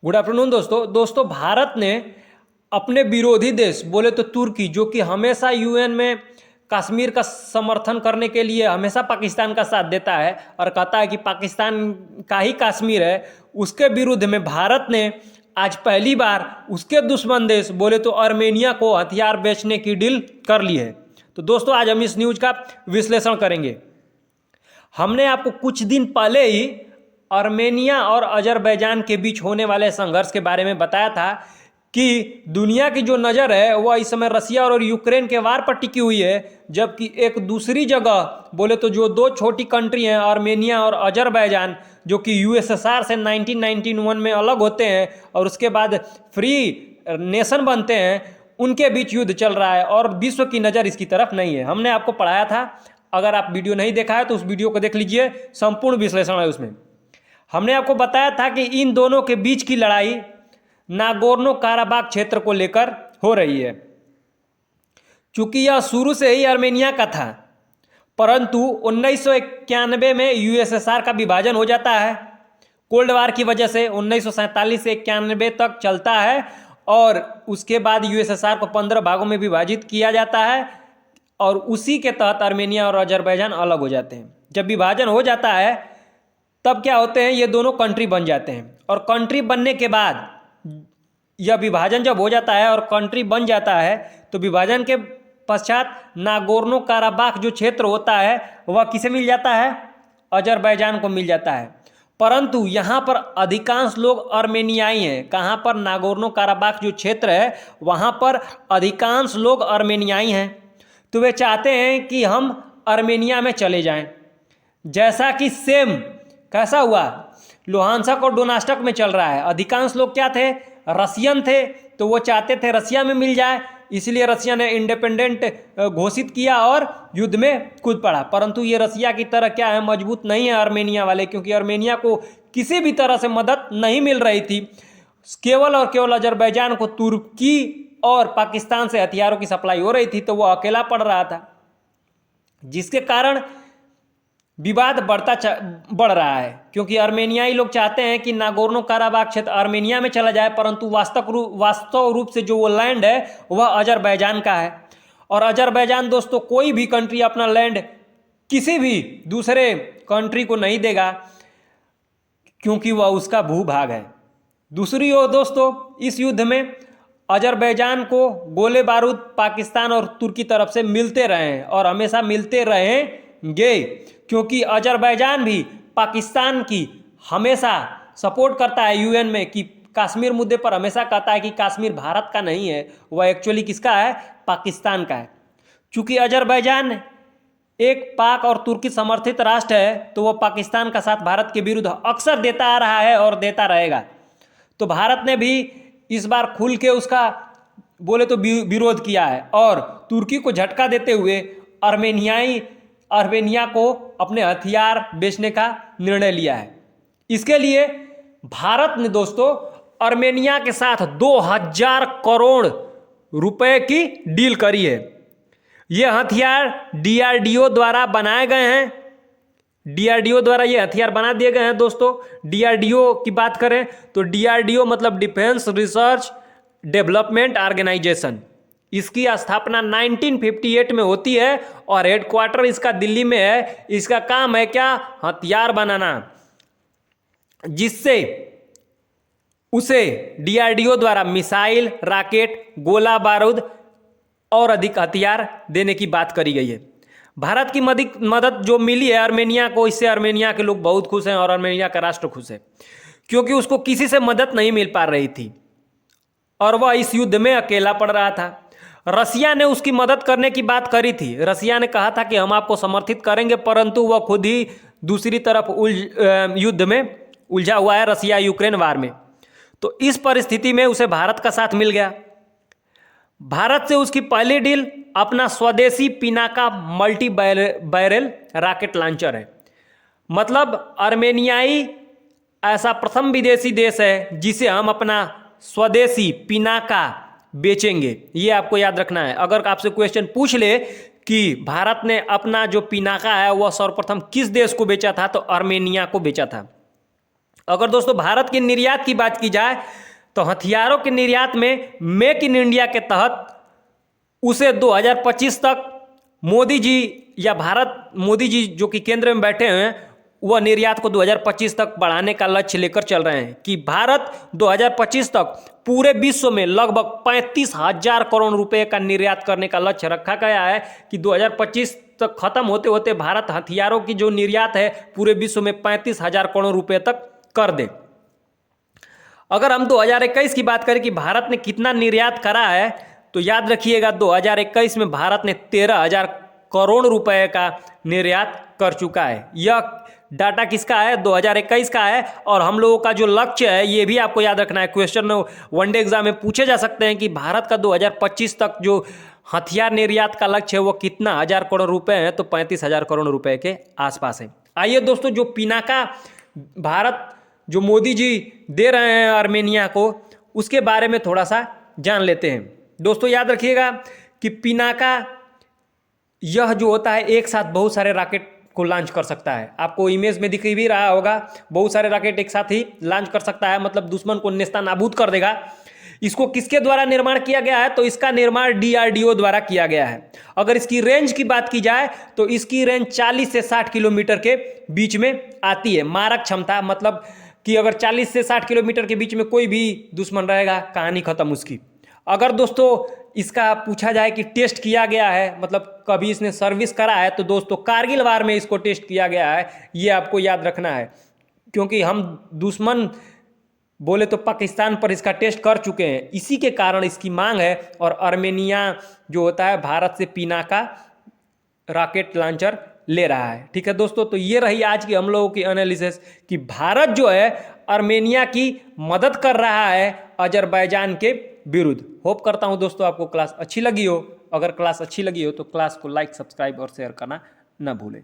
Good afternoon दोस्तों भारत ने अपने विरोधी देश बोले तो तुर्की, जो कि हमेशा यूएन में कश्मीर का समर्थन करने के लिए हमेशा पाकिस्तान का साथ देता है और कहता है कि पाकिस्तान का ही कश्मीर है, उसके विरुद्ध में भारत ने आज पहली बार उसके दुश्मन देश बोले तो आर्मेनिया को हथियार बेचने की डील कर ली है। तो दोस्तों आज हम इस न्यूज़ का विश्लेषण करेंगे। हमने आपको कुछ दिन पहले ही आर्मेनिया और अजरबैजान के बीच होने वाले संघर्ष के बारे में बताया था कि दुनिया की जो नज़र है वह इस समय रसिया और यूक्रेन के वार पर टिकी हुई है, जबकि एक दूसरी जगह बोले तो जो दो छोटी कंट्री हैं आर्मेनिया और अजरबैजान, जो कि यूएसएसआर से 1991 में अलग होते हैं और उसके बाद फ्री नेशन बनते हैं, उनके बीच युद्ध चल रहा है और विश्व की नज़र इसकी तरफ नहीं है। हमने आपको पढ़ाया था, अगर आप वीडियो नहीं देखा है तो उस वीडियो को देख लीजिए, संपूर्ण विश्लेषण है उसमें। हमने आपको बताया था कि इन दोनों के बीच की लड़ाई नागोर्नो काराबाग क्षेत्र को लेकर हो रही है। चूंकि यह शुरू से ही आर्मेनिया का था, परंतु 1991 में यूएसएसआर का विभाजन हो जाता है कोल्ड वार की वजह से। 1947 से 91 तक चलता है और उसके बाद यूएसएसआर को 15 भागों में विभाजित किया जाता है और उसी के तहत आर्मेनिया और अजरबैजान अलग हो जाते हैं। जब विभाजन हो जाता है तब क्या होते हैं, ये दोनों कंट्री बन जाते हैं और कंट्री बनने के बाद यह विभाजन जब हो जाता है और कंट्री बन जाता है तो विभाजन के पश्चात नागोर्नो काराबाख जो क्षेत्र होता है वह किसे मिल जाता है, अजरबैजान को मिल जाता है। परंतु यहाँ पर अधिकांश लोग आर्मेनियाई हैं। कहाँ पर, नागोर्नो काराबाख जो क्षेत्र है वहाँ पर अधिकांश लोग आर्मेनियाई हैं। तो वे चाहते हैं कि हम आर्मेनिया में चले जाएं, जैसा कि सेम कैसा हुआ लुहांस्क और डोनेस्क में चल रहा है। अधिकांश लोग क्या थे, रसियन थे, तो वो चाहते थे रसिया में मिल जाए, इसलिए रसिया ने इंडिपेंडेंट घोषित किया और युद्ध में कूद पड़ा। परंतु ये रसिया की तरह क्या है, मजबूत नहीं है आर्मेनिया वाले, क्योंकि आर्मेनिया को किसी भी तरह से मदद नहीं मिल रही थी। केवल और केवल अजरबैजान को तुर्की और पाकिस्तान से हथियारों की सप्लाई हो रही थी, तो वो अकेला पड़ रहा था, जिसके कारण विवाद बढ़ रहा है। क्योंकि आर्मेनियाई लोग चाहते हैं कि नागोर्नो काराबाख क्षेत्र आर्मेनिया में चला जाए, परंतु वास्तव रूप से जो वो लैंड है वह अजरबैजान का है। और अजरबैजान दोस्तों कोई भी कंट्री अपना लैंड किसी भी दूसरे कंट्री को नहीं देगा, क्योंकि वह उसका भूभाग है। दूसरी ओर दोस्तों इस युद्ध में अजरबैजान को गोले बारूद पाकिस्तान और तुर्की तरफ से मिलते रहे हैं और हमेशा मिलते रहेंगे, क्योंकि अजरबैजान भी पाकिस्तान की हमेशा सपोर्ट करता है यूएन में, कि कश्मीर मुद्दे पर हमेशा कहता है कि कश्मीर भारत का नहीं है, वह एक्चुअली किसका है, पाकिस्तान का है। चूंकि अजरबैजान एक पाक और तुर्की समर्थित राष्ट्र है, तो वह पाकिस्तान का साथ भारत के विरुद्ध अक्सर देता आ रहा है और देता रहेगा। तो भारत ने भी इस बार खुल के उसका बोले तो विरोध किया है और तुर्की को झटका देते हुए आर्मेनिया को अपने हथियार बेचने का निर्णय लिया है। इसके लिए भारत ने दोस्तों आर्मेनिया के साथ 2000 करोड़ रुपए की डील करी है। ये हथियार डीआरडीओ द्वारा बनाए गए हैं, डीआरडीओ द्वारा ये हथियार बना दिए गए हैं। दोस्तों डीआरडीओ की बात करें तो डीआरडीओ मतलब डिफेंस रिसर्च डेवलपमेंट ऑर्गेनाइजेशन, इसकी स्थापना 1958 में होती है और हेडक्वार्टर इसका दिल्ली में है। इसका काम है क्या, हथियार बनाना, जिससे उसे डीआरडीओ द्वारा मिसाइल, रॉकेट, गोला बारूद और अधिक हथियार देने की बात करी गई है। भारत की मदद जो मिली है आर्मेनिया को, इससे आर्मेनिया के लोग बहुत खुश हैं और आर्मेनिया का राष्ट्र खुश है, क्योंकि उसको किसी से मदद नहीं मिल पा रही थी और वह इस युद्ध में अकेला पड़ रहा था। रसिया ने उसकी मदद करने की बात करी थी, रसिया ने कहा था कि हम आपको समर्थित करेंगे, परंतु वह खुद ही दूसरी तरफ युद्ध में उलझा हुआ है, रसिया यूक्रेन वार में। तो इस परिस्थिति में उसे भारत का साथ मिल गया। भारत से उसकी पहली डील अपना स्वदेशी Pinaka multi barrel rocket launcher है। मतलब आर्मेनियाई ऐसा प्रथम विदेशी देश है जिसे हम अपना स्वदेशी पिनाका बेचेंगे, ये आपको याद रखना है। अगर आपसे क्वेश्चन पूछ ले कि भारत ने अपना जो पिनाका है वह सर्वप्रथम किस देश को बेचा था, तो आर्मेनिया को बेचा था। अगर दोस्तों भारत के निर्यात की बात की जाए तो हथियारों के निर्यात में मेक इन इंडिया के तहत उसे 2025 तक मोदी जी या भारत मोदी जी जो कि केंद्र में बैठे हुए हैं वह निर्यात को 2025 तक बढ़ाने का लक्ष्य लेकर चल रहे हैं कि भारत 2025 तक पूरे विश्व में लगभग 35,000 करोड़ रुपए का निर्यात करने का लक्ष्य रखा गया है कि 2025 तक खत्म होते होते भारत हथियारों की जो निर्यात है पूरे विश्व में 35,000 करोड़ रुपए तक कर दे। अगर हम 2021 की बात करें कि भारत ने कितना निर्यात करा है तो याद रखिएगा 2021 में भारत ने 13,000 करोड़ रुपए का निर्यात कर चुका है। यह डाटा किसका है? 2021 का है। और हम लोगों का जो लक्ष्य है ये भी आपको याद रखना है, क्वेश्चन वनडे एग्जाम में पूछे जा सकते हैं कि भारत का 2025 तक जो हथियार निर्यात का लक्ष्य है वो कितना हजार करोड़ रुपए है, तो 35,000 करोड़ रुपए के आसपास है। आइए दोस्तों, जो पिनाका भारत जो मोदी जी दे रहे हैं आर्मेनिया को, उसके बारे में थोड़ा सा जान लेते हैं। दोस्तों याद रखिएगा कि पिनाका यह जो होता है एक साथ बहुत सारे रॉकेट को लॉन्च कर सकता है। आपको इमेज में दिख भी रहा होगा, बहुत सारे रॉकेट एक साथ ही लॉन्च कर सकता है, मतलब दुश्मन को नेस्तनाबूद कर देगा। इसको किसके द्वारा निर्माण किया गया है? तो इसका निर्माण DRDO द्वारा किया गया है। अगर इसकी रेंज की बात की जाए तो इसकी रेंज 40 से 60 किलोमीटर के बीच में आती है। मारक क्षमता मतलब कि अगर 40 से 60 किलोमीटर के बीच में कोई भी दुश्मन रहेगा, कहानी खत्म उसकी। अगर दोस्तों इसका पूछा जाए कि टेस्ट किया गया है, मतलब कभी इसने सर्विस करा है, तो दोस्तों कारगिल वार में इसको टेस्ट किया गया है। ये आपको याद रखना है, क्योंकि हम दुश्मन बोले तो पाकिस्तान पर इसका टेस्ट कर चुके हैं। इसी के कारण इसकी मांग है। और आर्मेनिया जो होता है भारत से पिनाका रॉकेट लॉन्चर ले रहा है। ठीक है दोस्तों, तो ये रही आज की हम लोगों की एनालिसिस कि भारत जो है आर्मेनिया की मदद कर रहा है अजरबैजान के विरुद्ध। होप करता हूं दोस्तों आपको क्लास अच्छी लगी हो। अगर क्लास अच्छी लगी हो तो क्लास को लाइक, सब्सक्राइब और शेयर करना न भूलें।